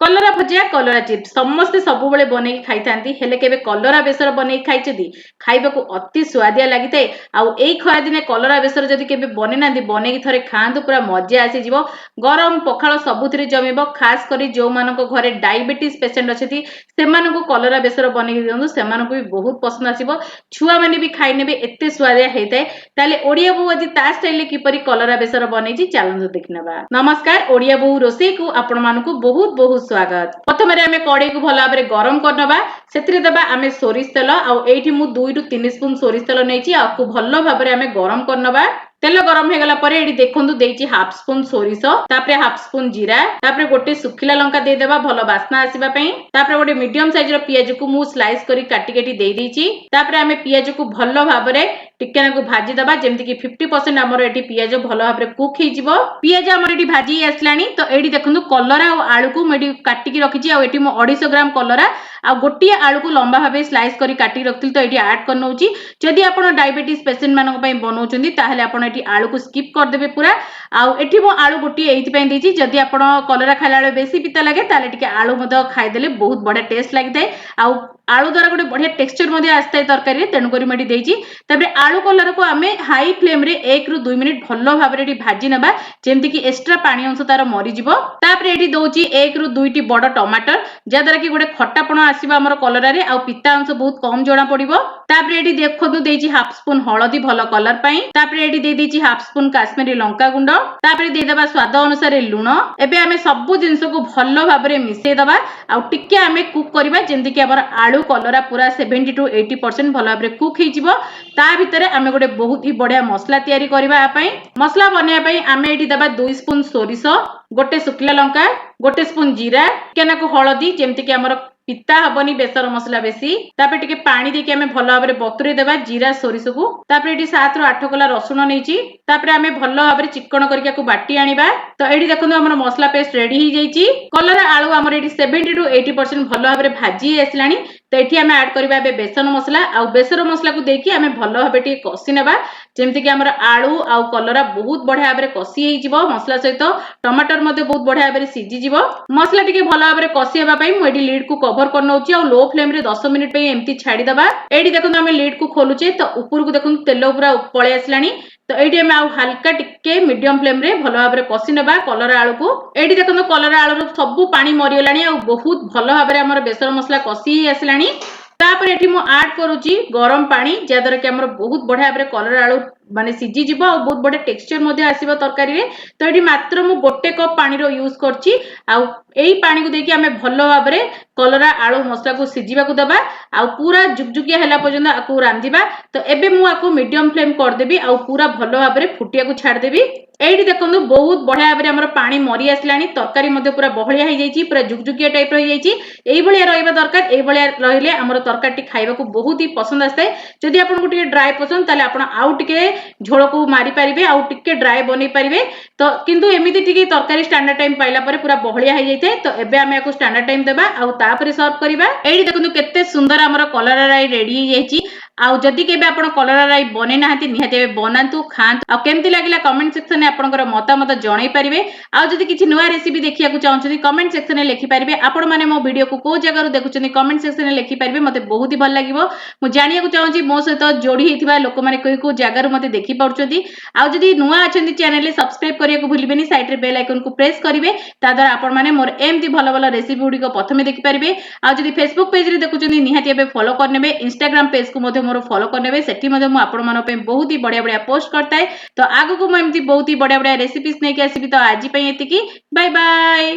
कलरा भजा कलरा चिप्स समस्ते सब बन खाई था हेले केबे कलरा बेसर बन खाई खाइबा को अति स्वादिया लगी थाए आउ खरा दिने कलरा बेसर जदि केबे बने ना बन थरे खातु पूरा मजा आसीज गरम पखाल सबुथ जमीब खास कर जो मान घरे डायबिटीज पेसेंट अच्छे से कलरा बेसर बन दिखाँ से भी बहुत पसंद आसो छुआ मैंने भी खाई ने एत स्वादिया होता है ओडिया बो आज ता स्टाइल किपरि कलरा बेसर बन चलतु देखने नमस्कार ओडिया बो रोसे को आपण मानक बहुत बहुत स्वागत प्रथम आम कड़े को भल भाव गरम करनवा से देवा आम सोरिष तेल आठी मु 2 ରୁ 3 स्पून सोरिष तेल नहीं आपको भल भाव आम गरम करनवा तेल गरम हो गला परे एडी देखंतु देइची हाफ स्पून सोरिष तापरे हाफ स्पून जीरा तापरे गोटे सुखिला लंका दे देबा भलो वासना आसीबा पई तापरे गोटे मीडियम साइज रो पियाज को मु स्लाइस करी काटी काटी देई देइची तापरे आमे पियाज को भलो भाबरे टिकेना को भाजी दबा जेमति कि 50% हमर एटी पियाज भलो भाबरे कुक हे जिवो पियाज हमर एटी भाजी आसलानी तो एडी देखंतु कलरा और आलू को मेडी काटी की रखिची आ एटी मु 250 ग्राम कलरा आ गोटी आलू को लंबा भाबे स्लाइस करी काटी रखतिल तो एटी ऐड कर नउची जदि आपण डायबिटीज पेशेंट मानक पई बनौचंदी ताहले आपण एटी आलू को स्किप कर देबे पूरा आउ एठी मो आलू गोटी एथि पई देची जदि आपण कलरा खाइला बेले बेसी पिता लागे ताले टिके आलू मद खाइ देले बहुत बढ़िया टेस्ट लागिथाय आउ आलू द्वारा गोटे बढ़िया टेक्सचर मधे आस्ताय तरकारी तेणु करी मेडी देची तबे आलू कलरा को आमे हाई फ्लेम रे 1 ରୁ 2 मिनिट भलो भाबरे एठी भाजी नबा जेमति कि एक्स्ट्रा पानी अंश तार मरि जिवो तापरे एठी दोची 1 ରୁ 2 टी बड़ टमाटर जा द्वारा कि गोटे खट्टापण आसीबा हमर कलरा रे आ पिता अंश बहुत कम जणा पड़िबो तापरे एठी देखोदु देची हाफ स्पून हळदी भलो कलर पई तापरे एठी दे देची हाफ स्पून काश्मीरी लंका गुंड तापरे दे देबा स्वाद अनुसार लूण एबे आमे सब जिंस को भलो भाबरे मिसै दबा आ टिके आमे कुक करबा जेमति कि हमर आलू कलरा पूरा 70 to 80% भलो भाबरे कुक हे जिवो ता भितरे आमे गोटे बहुत ही बढ़िया मसला तयारी करबा पई मसला बनिया पई आमे एठी दबा 2 स्पून सोरिष गोटे सुखिला लंका गोटे स्पून जीरा केना को हळदी जेमति कि हमर पिता हबनी बेसर मसला बेसी तापरे टिके पानी देके आमे भलो भाबरे बतुरे देबा जीरा सोरिष को तापरे एठी 7 ରୁ 8 कला रसुण नेची तापरे आमे भलो भाबरे चिकन करिका को बाटी आनिबा तो एठी देखंतु हमर मसला पेस्ट रेडी ही जाईची कलर आलू हमर एठी 70 to 80% भलो भाबरे भाजी आसलानी तो एठी आमे ऐड करबा बे बेसन मसला आ बेसर मसला को देकी आमे भलो भाबे टी कसी नेबा जेमति कि हमर आलू आ कलरा बहुत बढ़िया भाबरे कसी हे जिवो मसला सहित टमाटर मध्ये बहुत बढ़िया भाबरे सिजी जिवो मसला टिके भलो भाबरे कसी हेबा पई मु एठी लीड को कवर कर नउची आ लो फ्लेम रे 10 मिनिट पे एम्ति छाडी दबा एठी देखंतु आमे लीड को खोलुचे तो ऊपर को देखंतु तेल पूरा पळे आसलानी तो एठी आमे आ हल्का टिके मीडियम फ्लेम रे भलो भाबरे कसी नेबा कलर आलू को एठी देखंतु कलर आलू सब पानी मरि गलानी आ बहुत भलो भाबरे हमर बेसर मसला कसी हे आसलानी तापर एठी मु ऐड करूची गरम पानी जे द्वारा कि हमर बहुत बढ़िया भाबरे कलर आलू माने सिजी जिवो आ बहुत बढ़िया टेक्सचर मध्ये आसीबो तरकारी रे तो एठी मात्र मु गोटे कप पानी रो यूज करची आ एई पानी को देकी आमे भलो भाबरे कलरा आलू मसला को सिजीबा को दबा आ पूरा जुगजुगिया हैला पर्यंत आकु रांदिबा तो एबे मु आकु मीडियम फ्लेम कर देबी आ पूरा भलो भाबरे फुटिया को छाड़ देबी एठी देखंतु बहुत बढ़िया भाबरे हमर पानी मरि आसलानी तरकारी मध्ये पूरा बहलिया हे जाईची पूरा जुगजुगिया टाइप रो हे जाईची एई भलिया रहइबा दरकार एई भलिया रहिले हमर तरकारी खाइबा को बहुत ही पसंद आस्ताय जदि आपन को टिके ड्राई पसंद ताले आपन आउ टिके झोल को मारी पारिबे आउ टिके ड्राई बनै पारिबे तो किंतु एमिति टिके तरकारी स्टैंडर्ड टाइम पाइला परे पूरा बहलिया हे जाइते तो एबे आमे आको स्टैंडर्ड टाइम देबा आउ तापरे सर्व करिबा एठी देखंतु केते सुंदर हमर कलरा राई रेडी हे जाइची आउ जदि केबे आपण कलरा राई बनै नाहति निहाते बनांतु खांतु आ केमति लागिला कमेंट सेक्शन में आपनकर मतामत जणाई पारिबे आ जदि किछि नया रेसिपी देखिया को चाहउछथि कमेंट सेक्शन में लिखि पारिबे आपण माने मो वीडियो को को जगह रु देखुछथि कमेंट सेक्शन में लिखि पारिबे मते बहुत ही भल लागिवो मु जानिया को चाहउछि मो सहित जोडी हेतिबा लोक माने को जगह रु मते देखि पाउछथि आ जदि नया अछथि चैनल ले सब्सक्राइब करिया को भूलिबेनी साइड रे बेल आइकन को प्रेस करिवे ता द्वारा आपण माने मोर एमति भलो भलो रेसिपी गुडी को प्रथमे देखि पारिबे आ जदि फेसबुक पेज रे देखुछथि निहाती एबे फॉलो करनेबे इंस्टाग्राम पेज को मते मोर फॉलो करनेबे सेठी मते मु आपण मानो पे बहुत ही बढ़िया बढ़िया पोस्ट करताय तो आगु को मु एमति बहुत ही बढ़िया बढ़िया रेसिपीज नै के आसीबी तो आजि पई एतिकी बाय बाय।